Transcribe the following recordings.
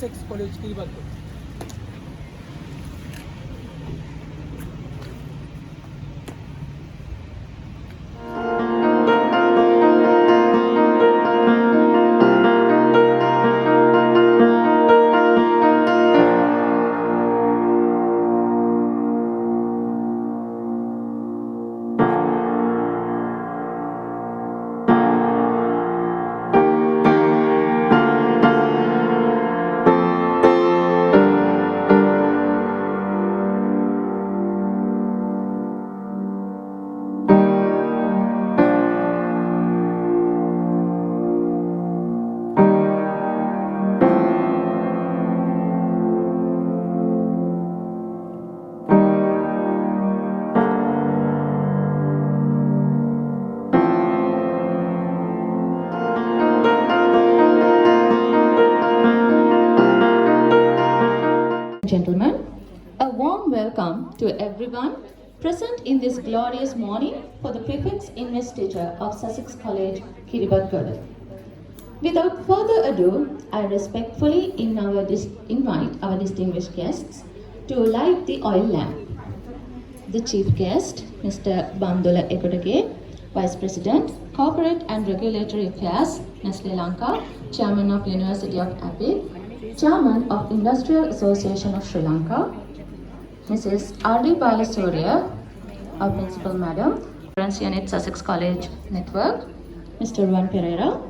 Sussex College, Kiribati. Gentlemen, a warm welcome to everyone present in this glorious morning for the Prefect's Investiture of Sussex College, Kiribati. Without further ado, I respectfully invite our distinguished guests to light the oil lamp. The Chief Guest, Mr. Bandula Ekotake, Vice President, Corporate and Regulatory Affairs, Nestle Lanka, Chairman of University of Apple, Chairman of Industrial Association of Sri Lanka, Mrs. R.D. Balasurya, our Principal Madam, Reference Unit Sussex College Network, Mr. Juan Pereira,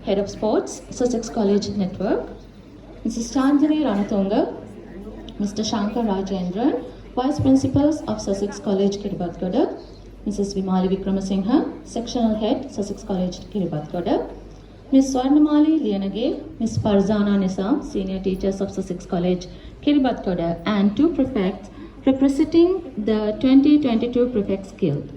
Head of Sports, Sussex College Network, Mrs. Chandani Ranatunga, Mr. Shankar Rajendran, Vice Principals of Sussex College, Kiribati, Mrs. Vimali Vikramasinghe, Sectional Head, Sussex College, Kiribati, Ms. Swarnamali Lianage, Ms. Farzana Nizam, Senior Teachers of Sussex College, Kiribati, and two prefects representing the 2022 Prefects Guild.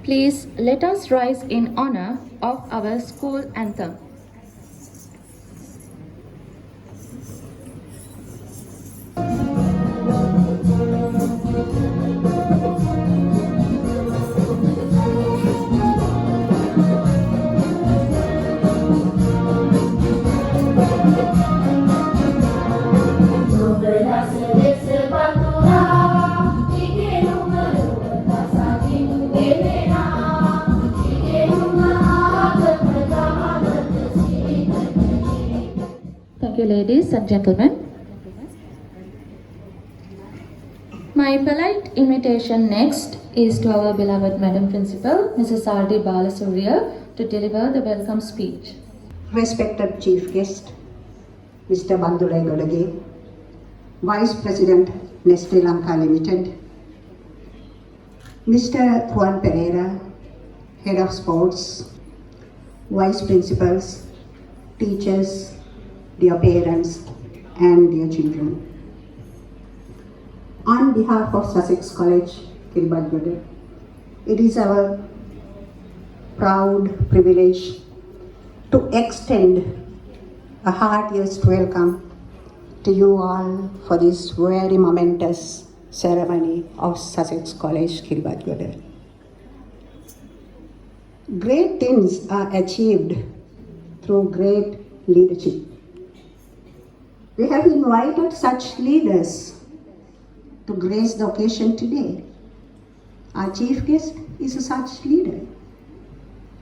Please let us rise in honor of our school anthem. Thank you, ladies and gentlemen. My polite invitation next is to our beloved Madam Principal, Mrs. R.D. Balasurya, to deliver the welcome speech. Respected Chief Guest, Mr. Bandula Ekotake, Vice President, Nestle Lanka Limited, Mr. Juan Pereira, Head of Sports, Vice Principals, teachers, dear parents, and dear children. On behalf of Sussex College, Kiribati, it is our proud privilege to extend a heartiest welcome to you all for this very momentous ceremony of Sussex College, Kiribati. Great things are achieved through great leadership. We have invited such leaders to grace the occasion today. Our chief guest is a such leader.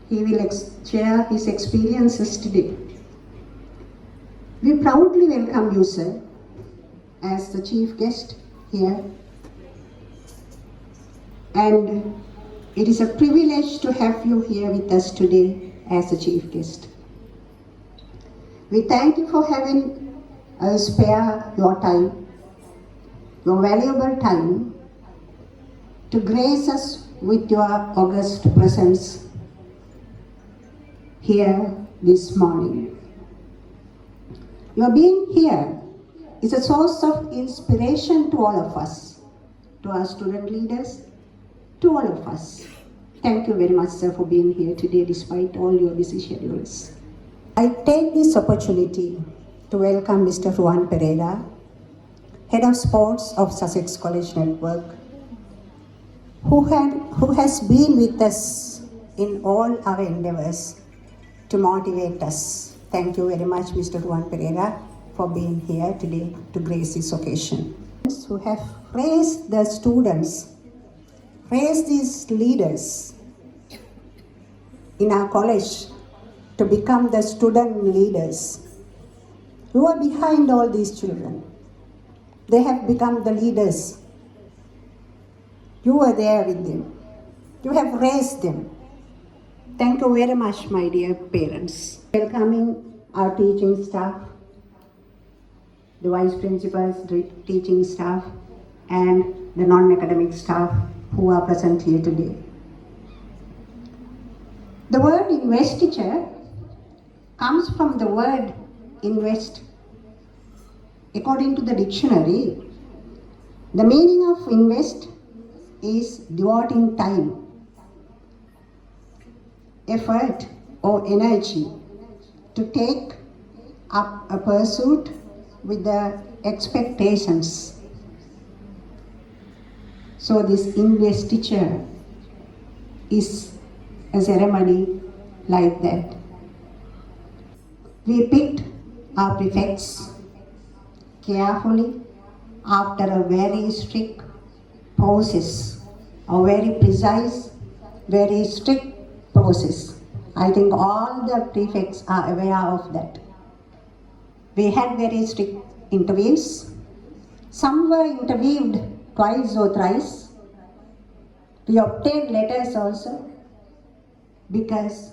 He will share his experiences today. We proudly welcome you, sir, as the chief guest here. And it is a privilege to have you here with us today as the chief guest. We thank you for having us spare your time, your valuable time, to grace us with your august presence here this morning. Your being here is a source of inspiration to all of us, to our student leaders, to all of us. Thank you very much, sir, for being here today despite all your busy schedules. I take this opportunity to welcome Mr. Juan Pereira, Head of Sports of Sussex College Network, who has been with us in all our endeavors to motivate us. Thank you very much, Mr. Juan Pereira, for being here today to grace this occasion. Who have raised the students, raised these leaders in our college to become the student leaders. You are behind all these children. They have become the leaders. You were there with them. You have raised them. Thank you very much, my dear parents. Welcoming our teaching staff, the vice principals, the teaching staff, and the non-academic staff who are present here today. The word investiture comes from the word invest. According to the dictionary, the meaning of invest is devoting time, effort, or energy to take up a pursuit with the expectations. So this investiture is a ceremony like that. We picked our prefects carefully after a very strict process, a very precise, very strict process. I think all the prefects are aware of that. We had very strict interviews. Some were interviewed twice or thrice. We obtained letters also because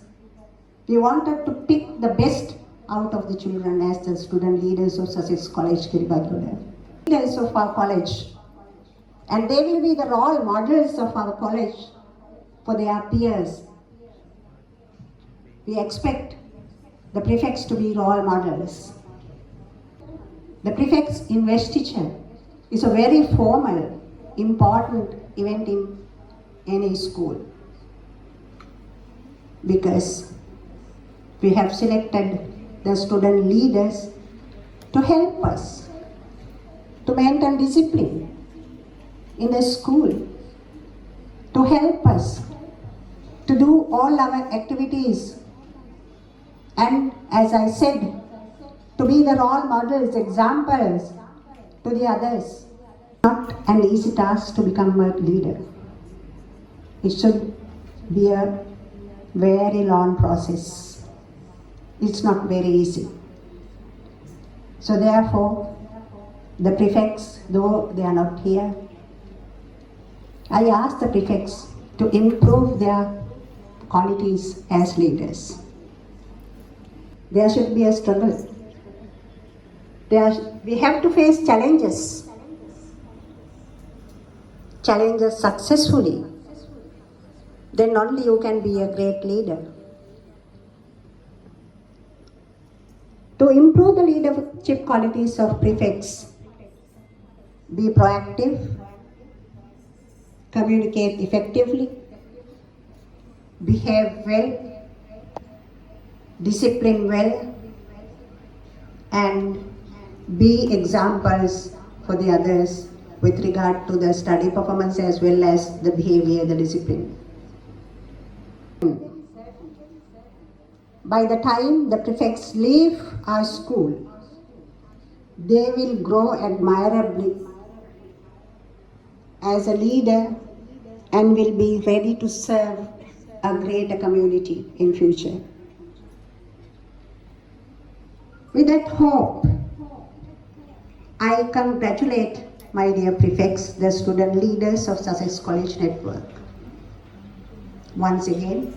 we wanted to pick the best out of the children as the student leaders of Sussex College, Kiribati. Leaders of our college. And they will be the role models of our college for their peers. We expect the prefects to be role models. The prefect's investiture is a very formal, important event in any school because we have selected the student leaders to help us to maintain discipline in the school, to help us to do all our activities, and as I said, to be the role models, examples to the others. Not an easy task to become a leader. It should be a very long process. It's not very easy. So therefore, the prefects, though they are not here, I ask the prefects to improve their qualities as leaders. There should be a struggle. We have to face challenges. Challenges successfully. Then only you can be a great leader. To improve the leadership qualities of prefects, be proactive, communicate effectively, behave well, discipline well, and be examples for the others with regard to the study performance as well as the behavior, the discipline. By the time the prefects leave our school, they will grow admirably as a leader and will be ready to serve a greater community in future. With that hope, I congratulate my dear prefects, the student leaders of Sussex College Network. Once again,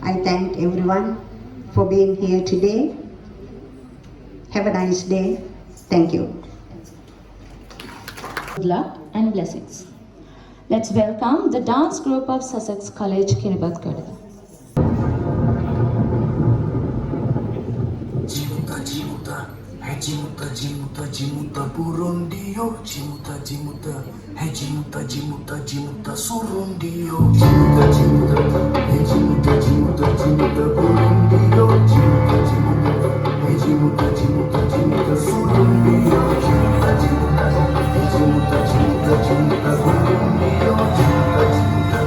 I thank everyone for being here today. Have a nice day. Thank you. Good luck and blessings. Let's welcome the dance group of Sussex College, Kiribati. Jimuta burundio, jimuta, hey jimuta surundio, jimuta, hey jimuta burundio, jimuta, hey jimuta surundio, jimuta, hey jimuta burundio, jimuta surundio.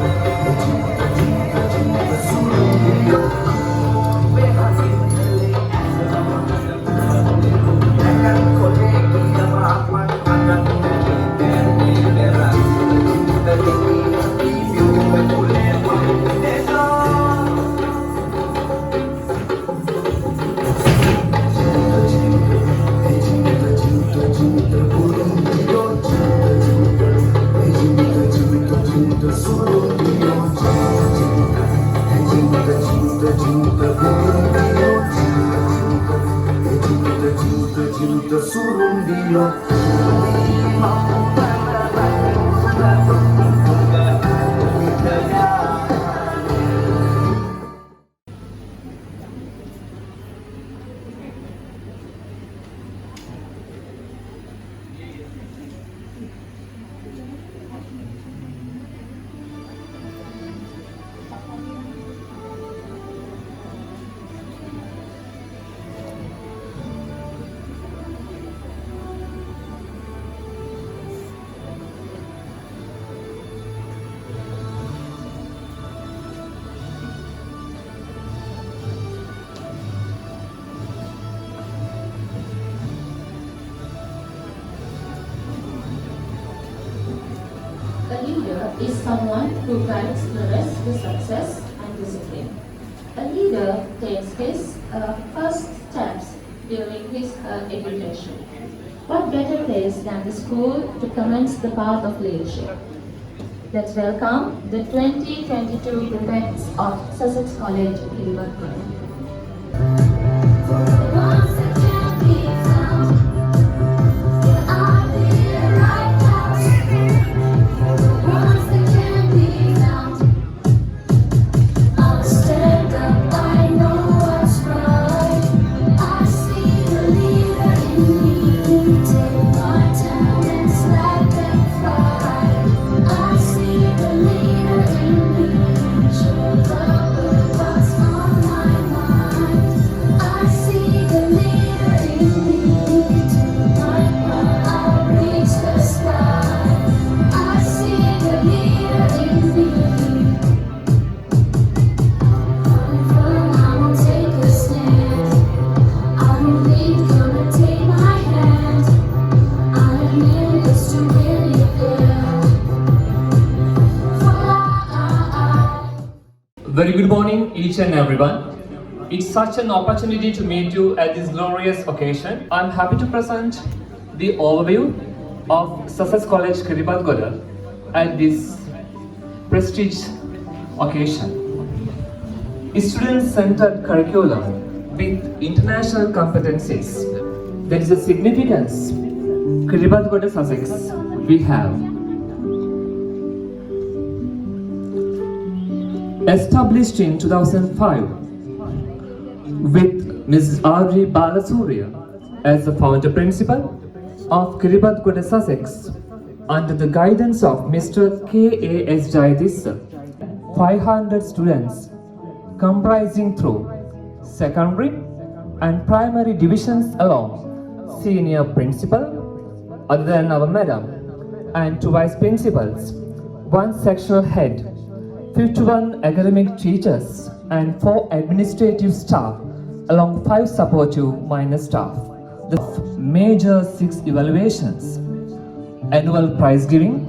A leader is someone who guides the rest with success and discipline. A leader takes his first steps during his/her education. What better place than the school to commence the path of leadership? Let's welcome the 2022 prefects of Sussex College, Kiribati. Very good morning, each and everyone. It's such an opportunity to meet you at this glorious occasion. I'm happy to present the overview of Sussex College, Kiribati at this prestigious occasion. A student-centered curriculum with international competencies. There is a significance. Kiribati Sussex, we have established in 2005 with Mrs. R.G. Balasurya as the founder principal of Kiribati Sussex under the guidance of Mr. K.A.S. Jayadisa. 500 students comprising through secondary and primary divisions along senior principal, other than our madam, and 2 vice principals, 1 sectional head, 51 academic teachers, and 4 administrative staff, along 5 supportive minor staff. The major 6 evaluations: annual prize giving,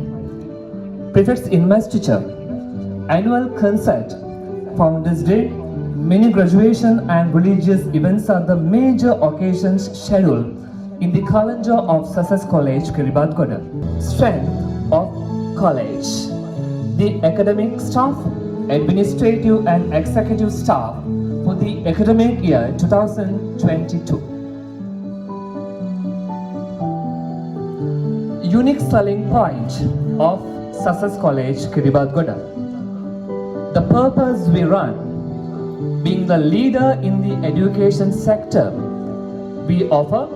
Prefect's Investiture, annual concert, Founders Day, many graduation and religious events are the major occasions scheduled in the calendar of Sussex College, Kiribati. Strength of college: the academic staff, administrative and executive staff for the academic year 2022. Unique selling point of Sussex College, Kiribati. The purpose we run: being the leader in the education sector, we offer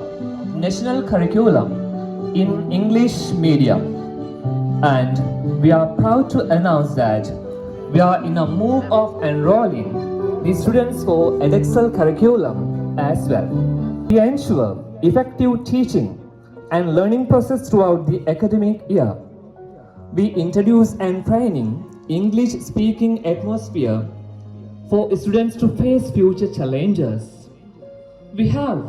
national curriculum in English medium, and we are proud to announce that we are in a move of enrolling the students for EdExcel curriculum as well. We ensure effective teaching and learning process throughout the academic year. We introduce and training English speaking atmosphere for students to face future challenges. We have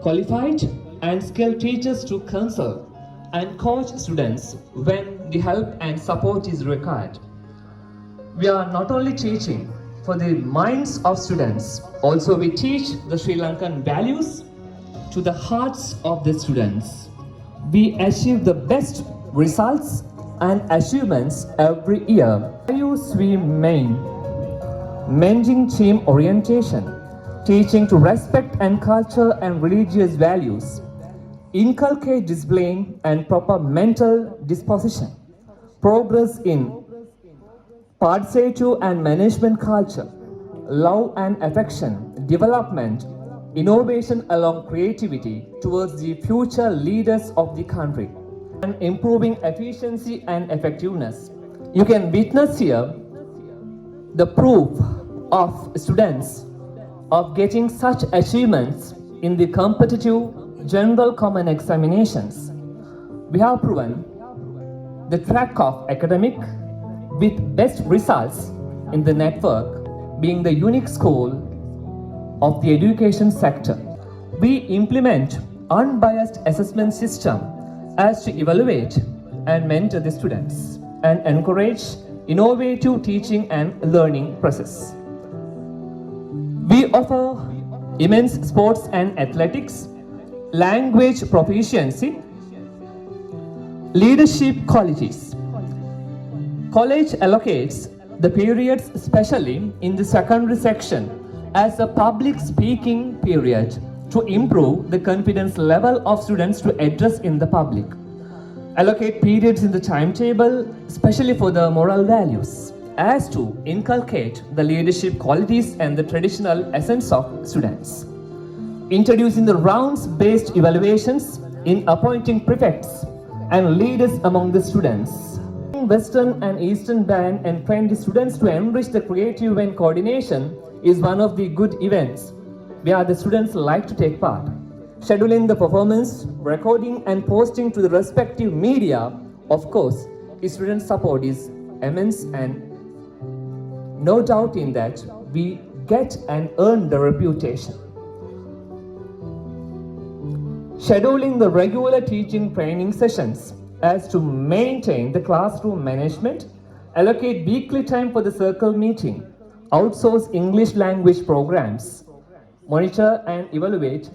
qualified and skilled teachers to counsel and coach students when the help and support is required. We are not only teaching for the minds of students, also we teach the Sri Lankan values to the hearts of the students. We achieve the best results and achievements every year. Values we maintaining team orientation, teaching to respect and culture and religious values, inculcate discipline and proper mental disposition, progress in participative and management culture, love and affection, development, innovation along creativity towards the future leaders of the country, and improving efficiency and effectiveness. You can witness here the proof of students of getting such achievements in the competitive general common examinations. We have proven the track of academic with best results in the network, being the unique school of the education sector. We implement unbiased assessment system as to evaluate and mentor the students and encourage innovative teaching and learning process. We offer immense sports and athletics, language proficiency, leadership qualities. College allocates the periods especially in the secondary section as a public speaking period to improve the confidence level of students to address in the public. Allocate periods in the timetable especially for the moral values as to inculcate the leadership qualities and the traditional essence of students. Introducing the rounds-based evaluations in appointing prefects and leaders among the students. Western and Eastern band and train the students to enrich the creative and coordination is one of the good events where the students like to take part. Scheduling the performance, recording and posting to the respective media, of course, student support is immense and no doubt in that we get and earn the reputation. Scheduling the regular teaching training sessions as to maintain the classroom management, allocate weekly time for the circle meeting, outsource English language programs, monitor and evaluate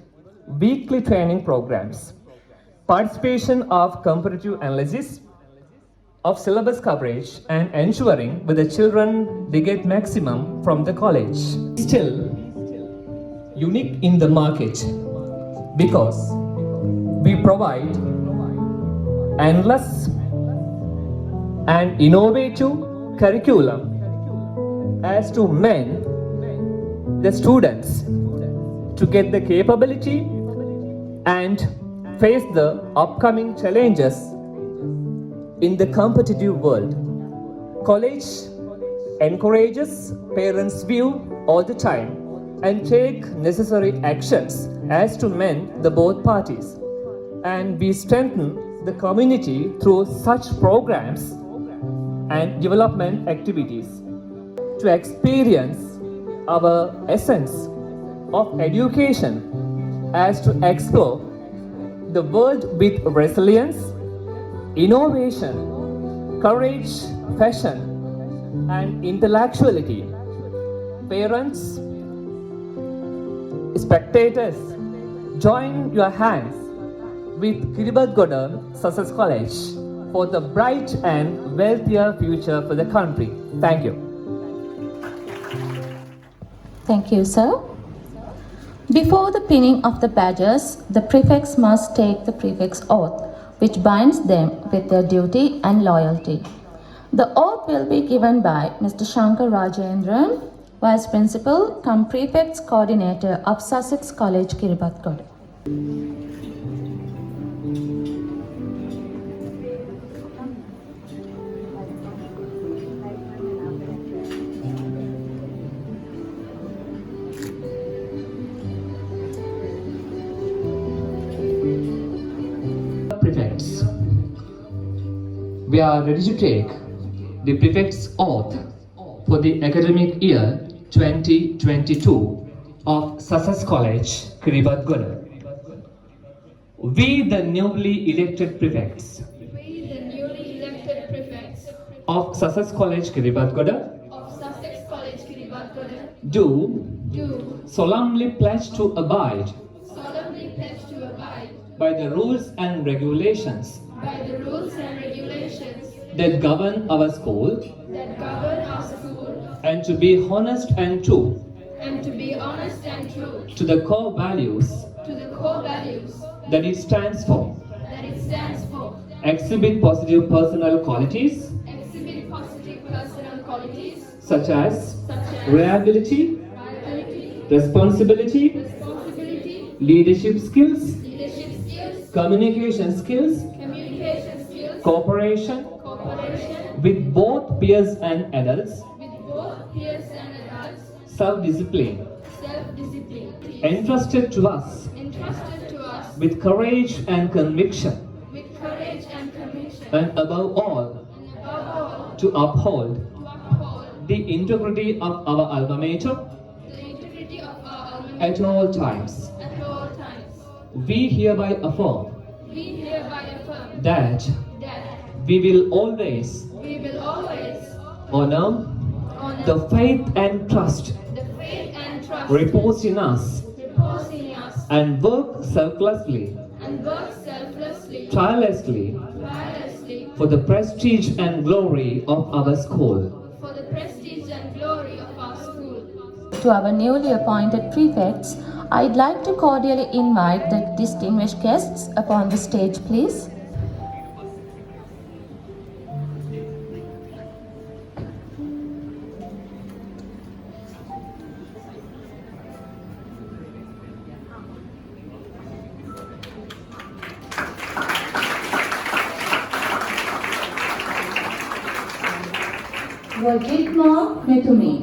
weekly training programs, participation of comparative analysis of syllabus coverage and ensuring that the children they get maximum from the college. Still unique in the market because we provide endless and innovative curriculum as to men, the students, to get the capability and face the upcoming challenges in the competitive world. College encourages parents' view all the time and take necessary actions as to mend the both parties, and we strengthen the community through such programs and development activities to experience our essence of education as to explore the world with resilience, innovation, courage, passion, and intellectuality. Parents, spectators, join your hands with Kiribati Sussex College for the bright and wealthier future for the country. Thank you. Thank you, sir. Before the pinning of the badges, the prefects must take the prefect's oath, which binds them with their duty and loyalty. The oath will be given by Mr. Shankar Rajendran, Vice Principal cum Prefects Coordinator of Sussex College, Kiribati. Prefects, we are ready to take the prefect's oath for the academic year 2022 of Sussex College, Kiribati. We, the newly elected prefects of Sussex College, Kiribati, do solemnly pledge to abide by the rules and regulations that govern our school, and to be honest and true to the core values that it stands for, exhibit positive personal qualities such as reliability, responsibility, leadership skills, communication skills, cooperation with both peers and adults, self-discipline, entrusted to us with courage and conviction, and above all, to uphold the integrity of our alma mater at all times. We hereby affirm that we will always honor the faith and trust reposed in us and work selflessly, tirelessly for the prestige and glory of our school. To our newly appointed prefects, I'd like to cordially invite the distinguished guests upon the stage, please. Wajitma Metumi.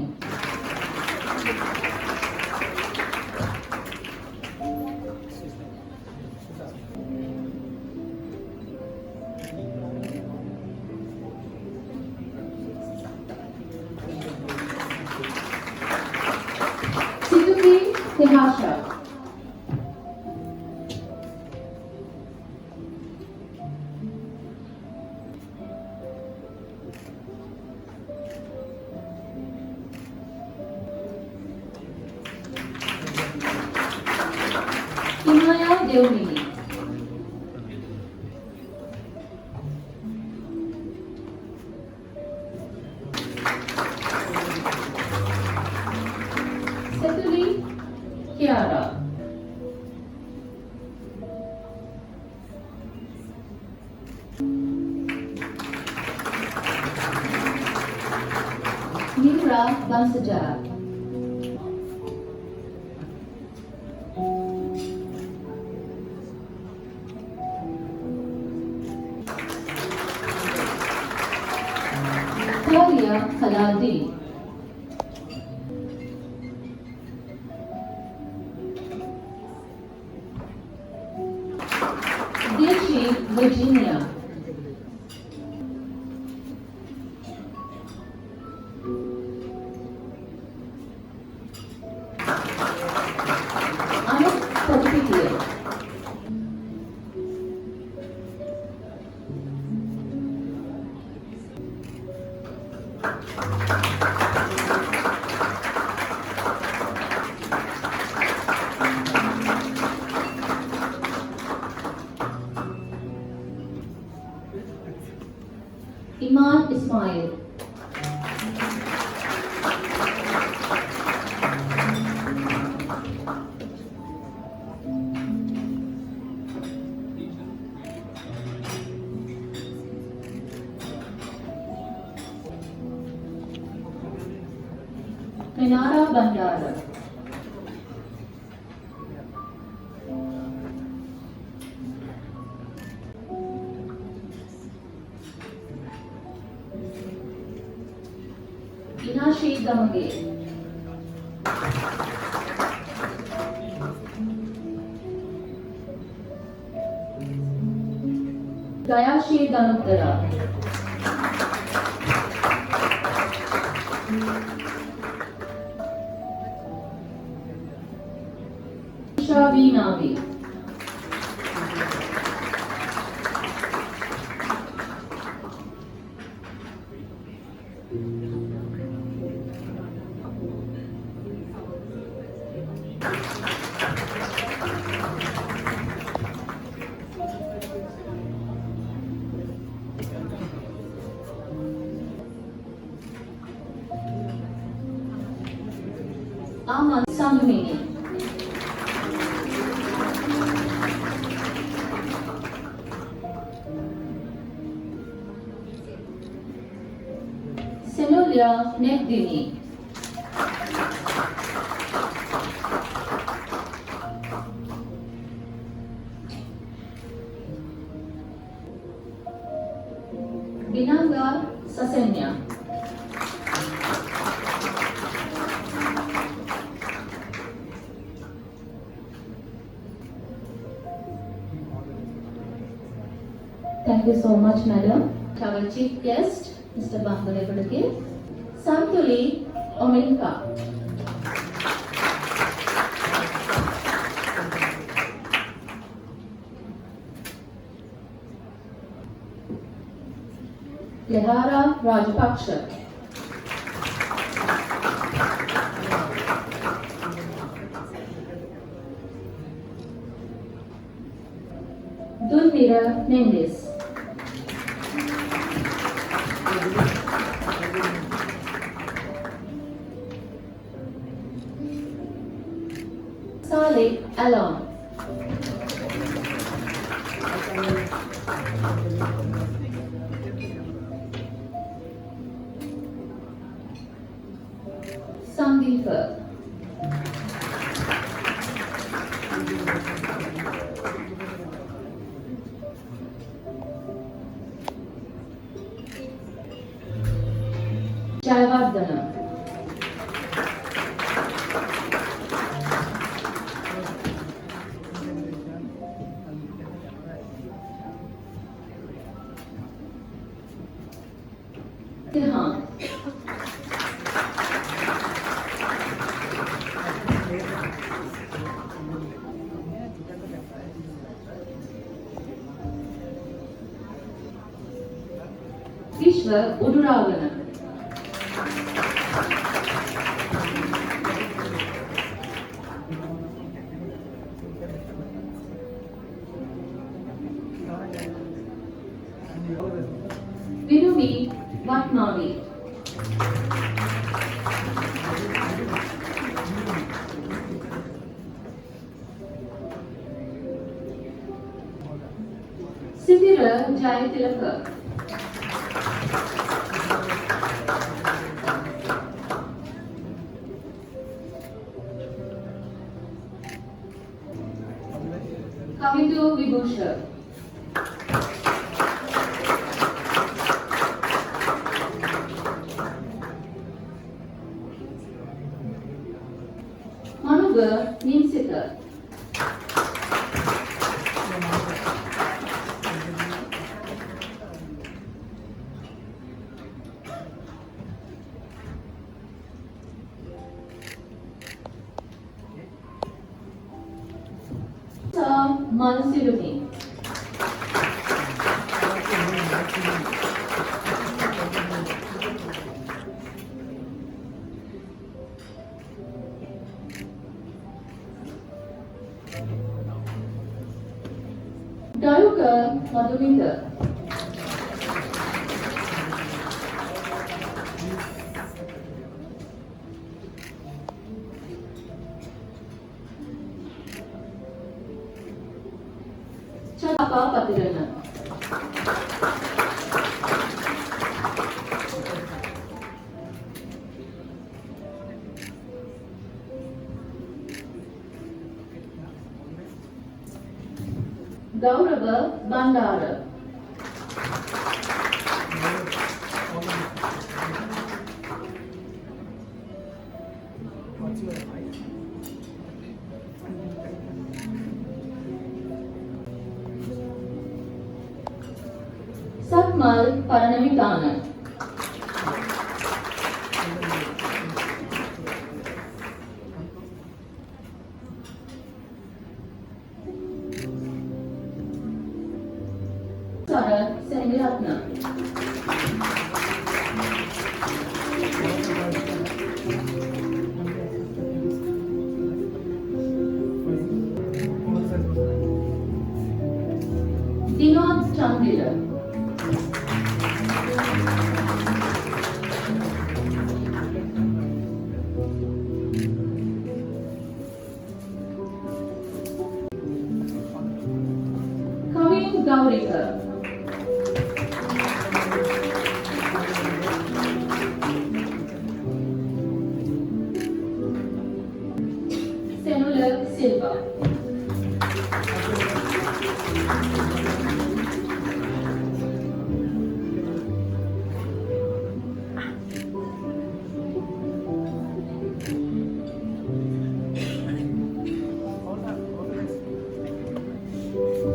Situki Tehasha. Himaya Deumili. Setuli Kiara. Nira Bansajar. Talia Khaladi. Virginia. Anup Patipitiya. Iman Ismail. Minara Bandara. Inashi Damage. Gayashi Danuttara. Shavi Navi. Aman Sangmini. Senulia Negdini. Binanga Sasenya. Thank you so much, madam. Our chief guest, Mr. Bangale Padake, Santuli Ominka. Lehara Rajapaksha. Dunmira Mendes. Saleh Alon. Sandeepa. Jayavardhana. Tihan. Vishwa Uduravana. Vinumi Vatnavi. Sidira Jayatilaka. Kavitu Vibhusha. Manuga Nimsita. මනසිරුනි. ගරුක මදුමිත. චාපා Pathirana. ගෞරව Bandara. සක්මල් Paranavitana. සර Seneviratne. දිනෝත් චන්දිර. කවින් ගෞරික. සෙනුල Silva.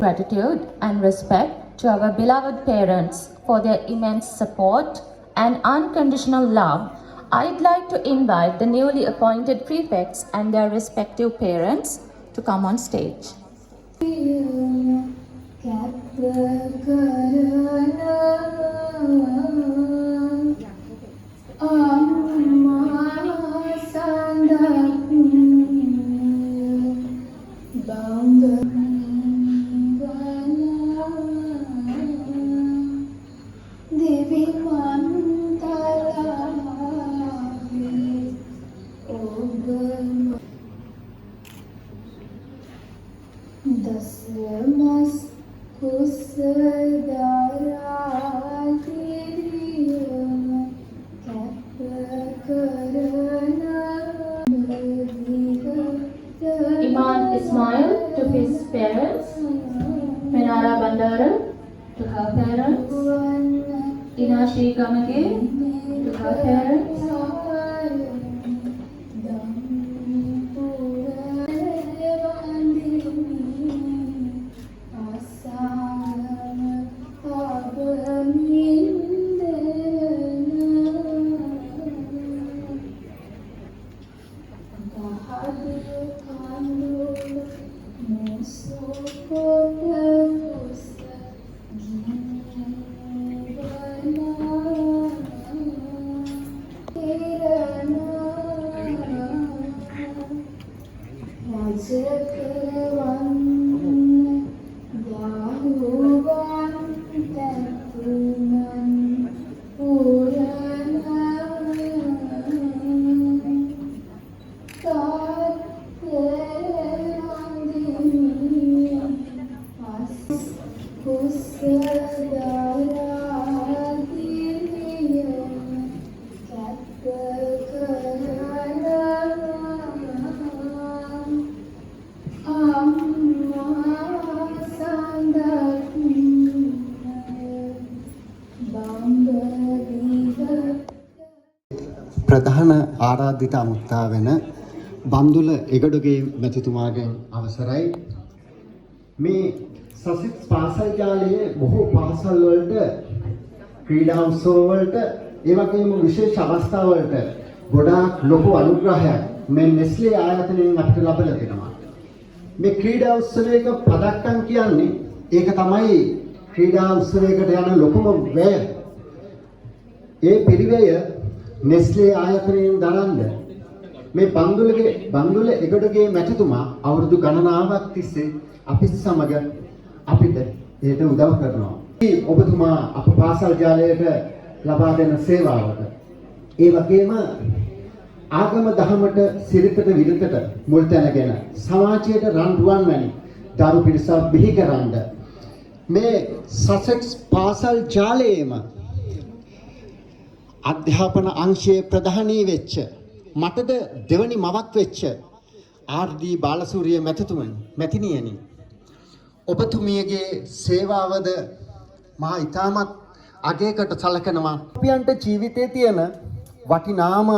Gratitude and respect to our beloved parents for their immense support and unconditional love, I'd like to invite the newly appointed prefects and their respective parents to come on stage. Dasmas kusadara Iman Ismail to his parents. Menara Bandara to her parents. Inashi Gamage to her parents. ප්‍රධාන ආරාධිත අමුත්තා වෙන බන්දුල එගඩගේ මැතිතුමාගෙන් අවසරයි මේ සසික්ස් පාසල් ජාලයේ බොහෝ පාසල් වලට ක්‍රීඩා උත්සව වලට ඒ වගේම විශේෂ අවස්ථා වලට ගොඩාක් ලොකු අනුග්‍රහයක් මේ නෙස්ලේ ආයතනයෙන් අපිට ලැබලා දෙනවා මේ ක්‍රීඩා උත්සවයක පදක්කම් කියන්නේ ඒක තමයි ක්‍රීඩා උත්සවයකට යන ලොකුම වැය. ඒ පිරිවැය නෙස්ලේ ආයතනයෙන් දරන්න මේ බන්දුල එගොඩගේ මැතිතුමා අවුරුදු ගණනාවක් තිස්සේ අපිත් සමග අපිට ඒට උදව් කරනවා. ඔබතුමා අප පාසල් ජාලයට ලබා දෙන සේවාවට ඒ වගේම ආගම දහමට සිරිතට විරිතට මුල් තැනගෙන සමාජයට රන් රුවන් වැනි දරු පිරිසක් බිහි කරන්න මේ සසෙක්ස් පාසල් ජාලයේම අධ්‍යාපන අංශයේ ප්‍රධානී වෙච්ච මටද දෙවනි මවක් වෙච්ච ආර්.ඩී. බාලසූරිය මැතිනියනි ඔබතුමියගේ සේවාවද මා ඉතාමත් අගයකට සලකනවා. අපියන්ට ජීවිතයේ තියෙන වටිනාම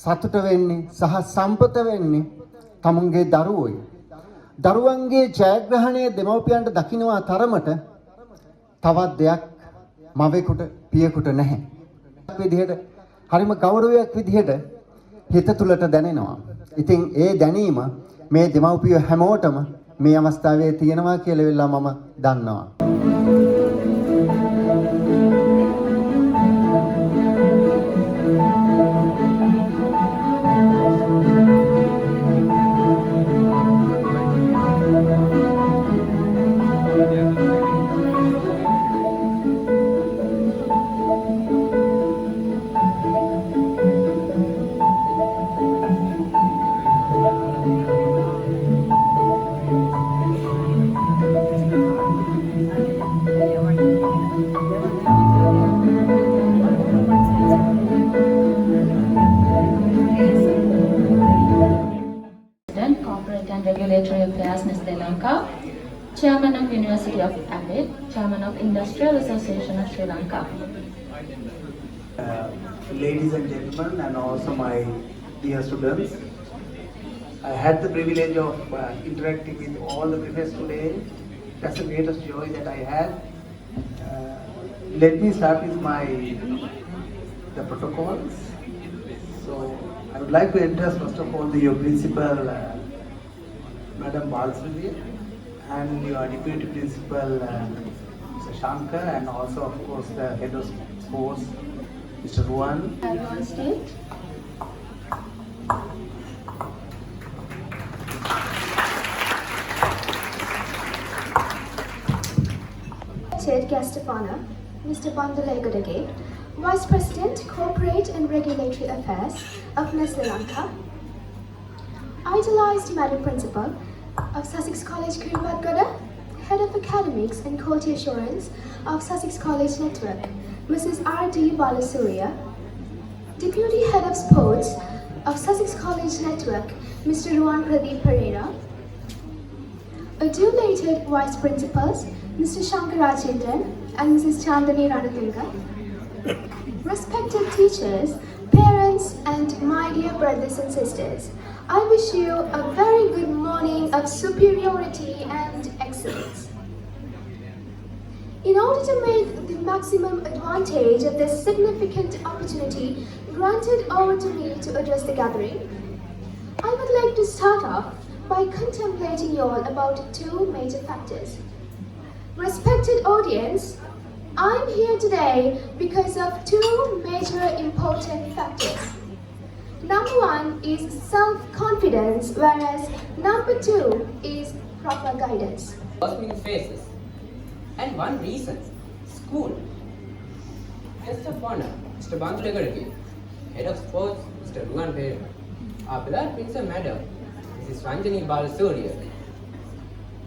සතුට වෙන්නේ සහ සම්පත වෙන්නේ තමුන්ගේ දරුවෝයි. දරුවන්ගේ ජයග්‍රහණය දෙමව්පියන්ට දකින්නවා තරමට තවත් දෙයක් මවෙකුට පියෙකුට නැහැ. විදිහට හරිම ගෞරවයක් විදිහට හිත තුලට දැනෙනවා. ඉතින් ඒ දැනීම මේ දෙමව්පිය හැමෝටම මේ අවස්ථාවේ තියෙනවා කියලා වෙලා මම දන්නවා. Corporate and Regulatory Affairs, Sri Lanka, Chairman of University of Abbott, Chairman of Industrial Association of Sri Lanka. Ladies and gentlemen, and also my dear students, I had the privilege of interacting with all the prefects today. That's the greatest joy that I had. Let me start with the protocols. So I would like to address first of all your principal, Madam Balsuri, and your deputy principal, Mr. Shankar, and also of course the head of sports, Mr. Ruan. On stage. Guest of honor, Mr. Bandula Egodage, Vice President, Corporate and Regulatory Affairs of Sri Lanka, Idolized Madam Principal of Sussex College, Kiribati, Head of Academics and Quality Assurance of Sussex College Network, Mrs. R.D. Balasuria, Deputy Head of Sports of Sussex College Network, Mr. Ruan Pradeep Pereira, Adulated Vice Principals, Mr. Shankarachandran and Mrs. Chandani Ranatunga, respected teachers, parents, and my dear brothers and sisters, I wish you a very good morning of superiority and excellence. In order to make the maximum advantage of this significant opportunity granted over to me to address the gathering, I would like to start off by contemplating you all about two major factors. Respected audience, I'm here today because of two major important factors. Number one is self-confidence, whereas number two is proper guidance. Cosmic faces. And one reason, school. Guest of honor, Mr. Bandulagaraki. Head of sports, Mr. Ruan Pereira. Our beloved Princess Madam, Mrs. Ranjani Balasuria.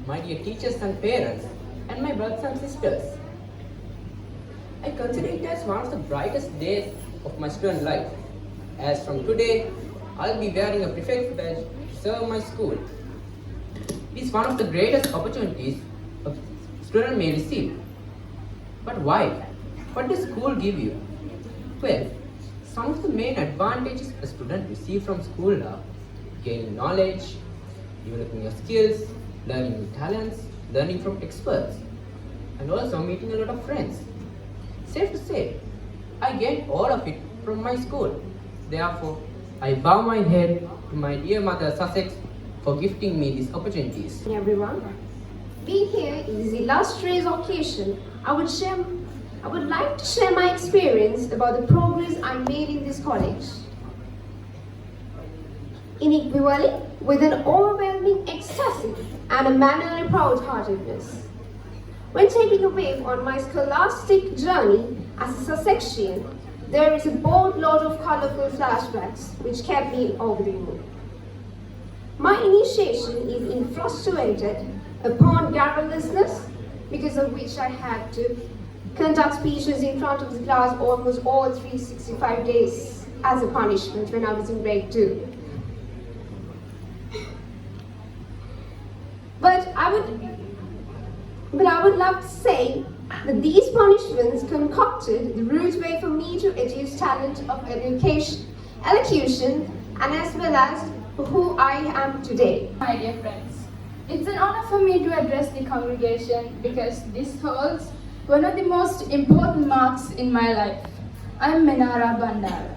My dear teachers and parents, and my brothers and sisters. I consider it as one of the brightest days of my student life, as from today, I'll be wearing a prefect badge to serve my school. It is one of the greatest opportunities a student may receive. But why? What does school give you? Well, some of the main advantages a student receives from school are gaining knowledge, developing your skills, learning new talents, learning from experts, and also meeting a lot of friends. Safe to say, I gained all of it from my school. Therefore, I bow my head to my dear mother Sussex for gifting me these opportunities. Everyone, being here is the illustrious occasion. I would like to share my experience about the progress I made in this college. Inequally, with an overwhelming ecstasy and a mannerly proud-heartedness. When taking a wave on my scholastic journey as a Sussexian, there is a boatload of colourful flashbacks which kept me over the moon. My initiation is infatuated upon garrulousness, because of which I had to conduct speeches in front of the class almost all 365 days as a punishment when I was in grade 2. But I would love to say that these punishments concocted the root way for me to achieve talent of elocution, and as well as who I am today. My dear friends, it's an honor for me to address the congregation because this holds one of the most important marks in my life. I'm Menara Bandara.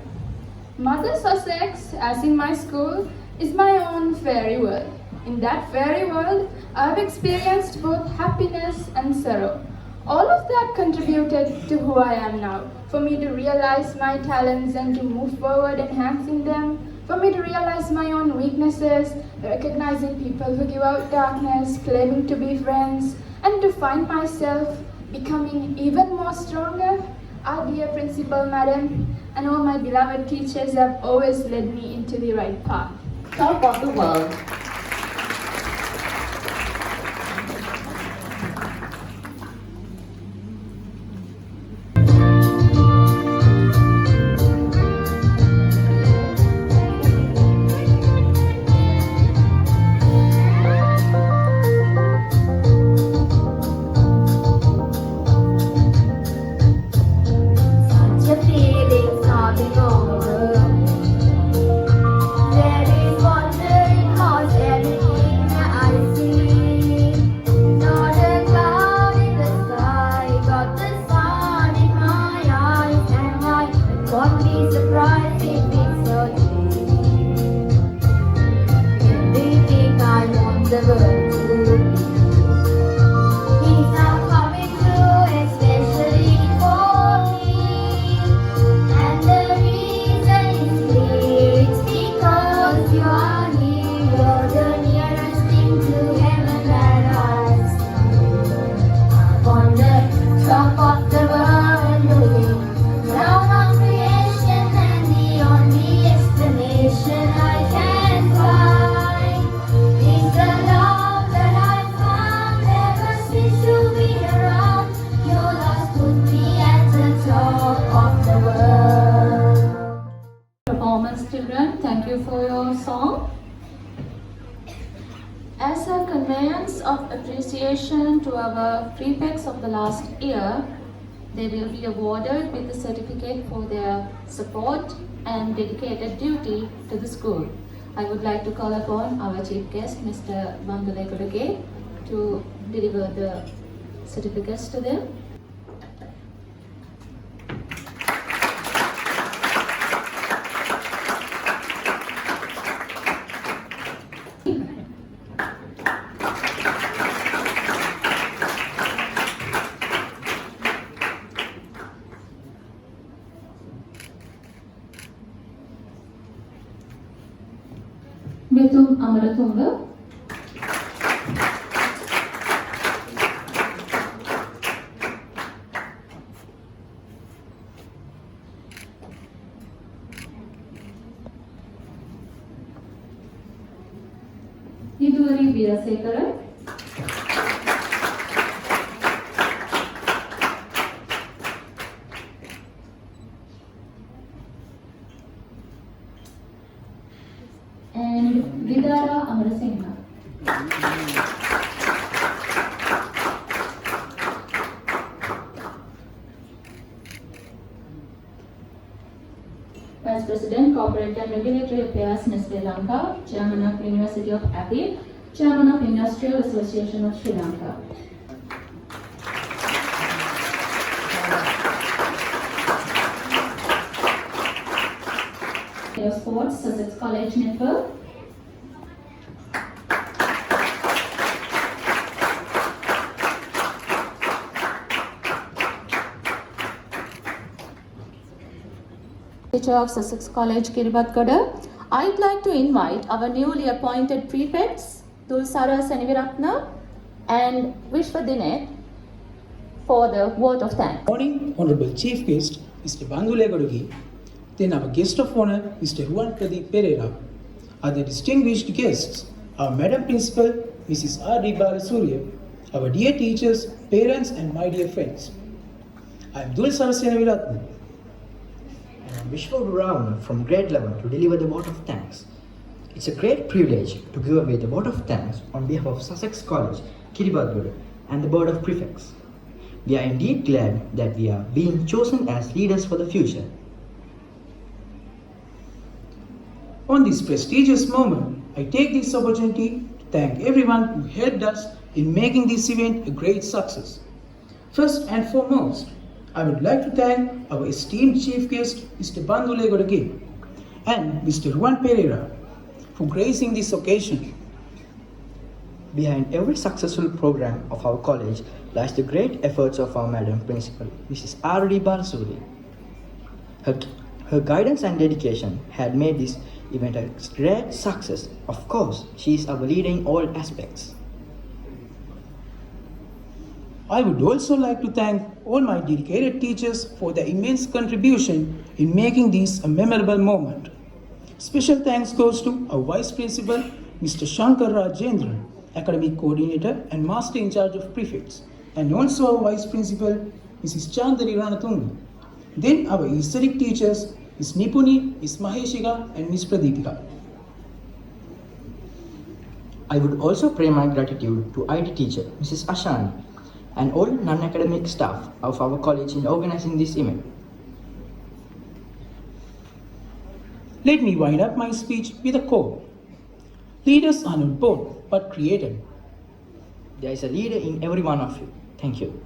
Mother Sussex, as in my school, is my own fairy world. In that fairy world, I've experienced both happiness and sorrow. All of that contributed to who I am now. For me to realize my talents and to move forward enhancing them. For me to realize my own weaknesses, recognizing people who give out darkness, claiming to be friends, and to find myself becoming even more stronger. Our dear principal madam and all my beloved teachers have always led me into the right path. Top of the world. Children, thank you for your song. As a conveyance of appreciation to our prefects of the last year, they will be awarded with a certificate for their support and dedicated duty to the school. I would like to call upon our chief guest, Mr. Bandulekudage, to deliver the certificates to them. Betum Amaratunga. Hiduri Virasekara. And Vidara Amarasinghe. Vice President, Corporate and Regulatory Affairs, Nestle Lanka, Chairman of University of Api, Chairman of Industrial Association of Sri Lanka. Sports, Sussex College Network. Investiture of Sussex College, Kiribathgoda, I'd like to invite our newly appointed prefects, Dulsara Seniviratna and Vishwadinet, for the word of thanks. Morning, Honorable Chief Guest, Mr. Bandule Gadugi, then our guest of honor, Mr. Juan Pradeep Pereira, other distinguished guests, our Madam Principal, Mrs. R. D. Balasurya, our dear teachers, parents, and my dear friends. I am Dulsara Seniviratna. And I'm Vishwa from grade 11 to deliver the vote of thanks. It's a great privilege to give away the vote of thanks on behalf of Sussex College, Kiribathgoda, and the Board of Prefects. We are indeed glad that we are being chosen as leaders for the future. On this prestigious moment, I take this opportunity to thank everyone who helped us in making this event a great success. First and foremost, I would like to thank our esteemed Chief Guest, Mr. Bandule Gadugi, and Mr. Juan Pereira for gracing this occasion. Behind every successful program of our college lies the great efforts of our Madam Principal, Mrs. R. D. Balasurya. Her guidance and dedication had made this event a great success. Of course, she is our leader in all aspects. I would also like to thank all my dedicated teachers for their immense contribution in making this a memorable moment. Special thanks goes to our Vice Principal, Mr. Shankar Rajendran, Academic Coordinator and Master in Charge of Prefects, and also our Vice Principal, Mrs. Chandari Ranatunga. Then our aesthetic teachers, Ms. Nipuni, Ms. Maheshika, and Ms. Pradeepika. I would also pay my gratitude to IT teacher, Mrs. Ashani, and all non-academic staff of our college in organizing this event. Let me wind up my speech with a quote. Leaders are not born, but created. There is a leader in every one of you. Thank you.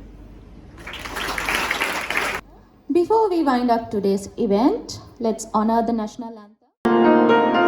Before we wind up today's event, let's honor the national anthem.